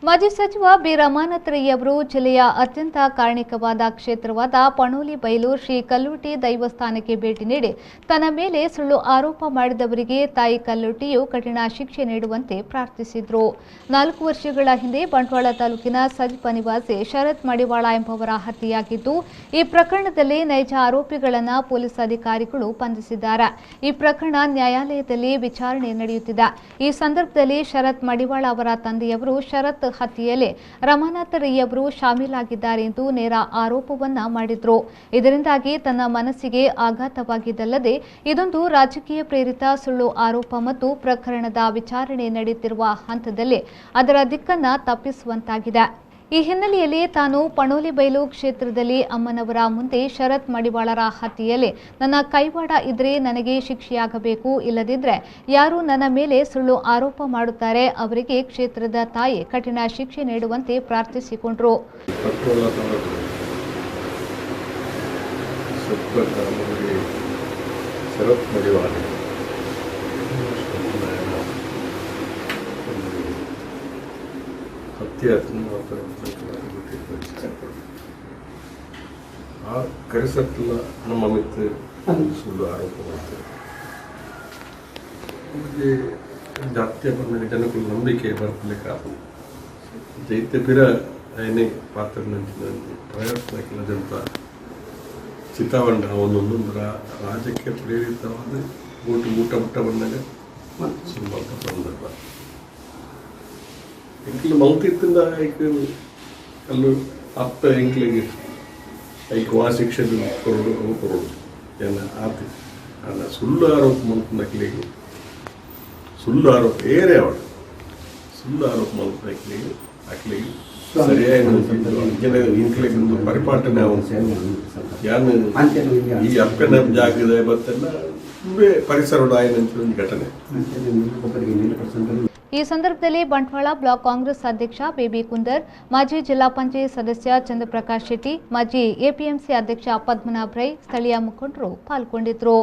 ಮಾಜಿ ಸಚಿವ ಬಿ ರಮಾನಾಥ ರೈ ಅವರು ಜಿಲ್ಲೆಯ ಅತ್ಯಂತ ಕಾರ್ಣಿಕವಾದ ಕ್ಷೇತ್ರವಾದ ಪಣೋಲಿ ಬೈಲು ಶ್ರೀ ಕಲ್ಲುಟಿ ದೈವಸ್ಥಾನಕ್ಕೆ ಭೇಟಿ ನೀಡಿ ತನ್ನ ಮೇಲೆ ಸುಳ್ಳು ಆರೋಪ ಮಾಡಿದವರಿಗೆ ತಾಯಿ ಕಲ್ಲುಟಿಯು ಕಠಿಣ ಶಿಕ್ಷೆ ನೀಡುವಂತೆ ಪ್ರಾರ್ಥಿಸಿದರು. 4 ವರ್ಷಗಳ ಹಿಂದೆ ಬಂಟ್ವಾಳ ತಾಲೂಕಿನ ಸಜ್ಪ ನಿವಾಸಿ ಶರತ್ ಮಡಿವಾಳ ಎಂಬವರ ಹತ್ಯೆಯಾಗಿದ್ದು, ಈ ಪ್ರಕರಣದಲ್ಲಿ ನೈಜ ಆರೋಪಿಗಳನ್ನು ಪೊಲೀಸ್ ಅಧಿಕಾರಿಗಳು ಬಂಧಿಸಿದ್ದಾರೆ. ಈ ಪ್ರಕರಣ ನ್ಯಾಯಾಲಯದಲ್ಲಿ ವಿಚಾರಣೆ ನಡೆಯುತ್ತಿದೆ. ಈ ಸಂದರ್ಭದಲ್ಲಿ ಶರತ್ ಮಡಿವಾಳ ಅವರ ತಂದೆಯವರು ಶರತ್ ಹತ್ಯೆಯಲ್ಲಿ ರಮಾನಾಥ ರೈ ಅವರು ಶಾಮೀಲಾಗಿದ್ದಾರೆ ಎಂದು ನೇರ ಆರೋಪವನ್ನ ಮಾಡಿದ್ರು. ಇದರಿಂದಾಗಿ ತನ್ನ ಮನಸ್ಸಿಗೆ ಆಘಾತವಾಗಿದ್ದಲ್ಲದೆ ಇದೊಂದು ರಾಜಕೀಯ ಪ್ರೇರಿತ ಸುಳ್ಳು ಆರೋಪ ಮತ್ತು ಪ್ರಕರಣದ ವಿಚಾರಣೆ ನಡೆಯುತ್ತಿರುವ ಹಂತದಲ್ಲಿ ಅದರ ದಿಕ್ಕನ್ನ ತಪ್ಪಿಸುವಂತಾಗಿದೆ. ಈ ಹಿನ್ನೆಲೆಯಲ್ಲಿ ತಾನು ಪಣೋಲಿ ಬೈಲು ಕ್ಷೇತ್ರದಲ್ಲಿ ಅಮ್ಮನವರ ಮುಂದೆ ಶರತ್ ಮಡಿವಾಳರ ಹತ್ಯೆಯಲ್ಲಿ ನನ್ನ ಕೈವಾಡ ಇದ್ರೆ ನನಗೆ ಶಿಕ್ಷೆಯಾಗಬೇಕು, ಇಲ್ಲದಿದ್ದರೆ ಯಾರು ನನ್ನ ಮೇಲೆ ಸುಳ್ಳು ಆರೋಪ ಮಾಡುತ್ತಾರೆ ಅವರಿಗೆ ಕ್ಷೇತ್ರದ ತಾಯಿ ಕಠಿಣ ಶಿಕ್ಷೆ ನೀಡುವಂತೆ ಪ್ರಾರ್ಥಿಸಿಕೊಂಡರು. ಕರೆಸತ್ತಲ್ಲ ನಮ್ಮ ಮಿತ್ರ ಸುಳ್ಳು ಆರೋಪ ಮಾಡ್ತಾರೆ. ನಮಗೆ ಜಾತ್ಯ ಬಂದ ಜನಕ್ಕೂ ನಂಬಿಕೆ ಬರ್ತಲಿಕ್ಕೆ ಜೈತ್ಯ ಪಿರ ಏನೇ ಪಾತ್ರ ಪ್ರಯತ್ನಕ್ಕಿಲ್ಲದಂತ ಚಿತಾವಂಡ ಒಂದೊಂದು ರಾಜಕೀಯ ಪ್ರೇರಿತವಾದ ಊಟ ಬಂದಾಗ ಸುಮ್ಮಂತ ಸಂದರ್ಭ ಎಂಕ್ಲು ಮಲ್ತಿತ್ತಿಂದ ಅಲ್ಲೂ ಅಪ್ಪ ಎಂಕ್ಲಿಗೆ ಐಕ್ ವಾ ಶಿಕ್ಷೆ ಕೊರಡು ಅವು ಕೊರಡು ಏನ ಆತು ಅಲ್ಲ ಸುಳ್ಳು ಆರೋಪ ಮಲ್ತನಕ್ಲಿಗೆ ಸುಳ್ಳು ಆರೋಪ ಏರೇ ಅವಳು ಸುಳ್ಳು ಆರೋಪ ಮಲ್ತನಕ್ಲಿಗೆ ಅಕ್ಲಿಗೆ ಸರಿಯಾಗಿ ಇಂಕ್ಲಿಗೆ ಪರಿಪಾಟನೆ ಯಾನು ಈ ಅಪ್ಪನ ಜಾಗದ ಬತ್ತೆಲ್ಲ ಪರಿಸರದ ಆಯ್ನಂತ ಒಂದು ಘಟನೆ. ಈ ಸಂದರ್ಭದಲ್ಲಿ ಬಂಟ್ವಾಳ ಬ್ಲಾಕ್ ಕಾಂಗ್ರೆಸ್ ಅಧ್ಯಕ್ಷ ಬೇಬಿ ಕುಂದರ್, ಮಾಜಿ ಜಿಲ್ಲಾ ಪಂಚಾಯತ್ ಸದಸ್ಯ ಚಂದ್ರಪ್ರಕಾಶ್ ಶೆಟ್ಟಿ, ಮಾಜಿ ಎಪಿಎಂಸಿ ಅಧ್ಯಕ್ಷ ಪದ್ಮನಾಭ ರೈ, ಸ್ಥಳೀಯ ಮುಖಂಡರು ಪಾಲ್ಗೊಂಡಿದ್ದರು.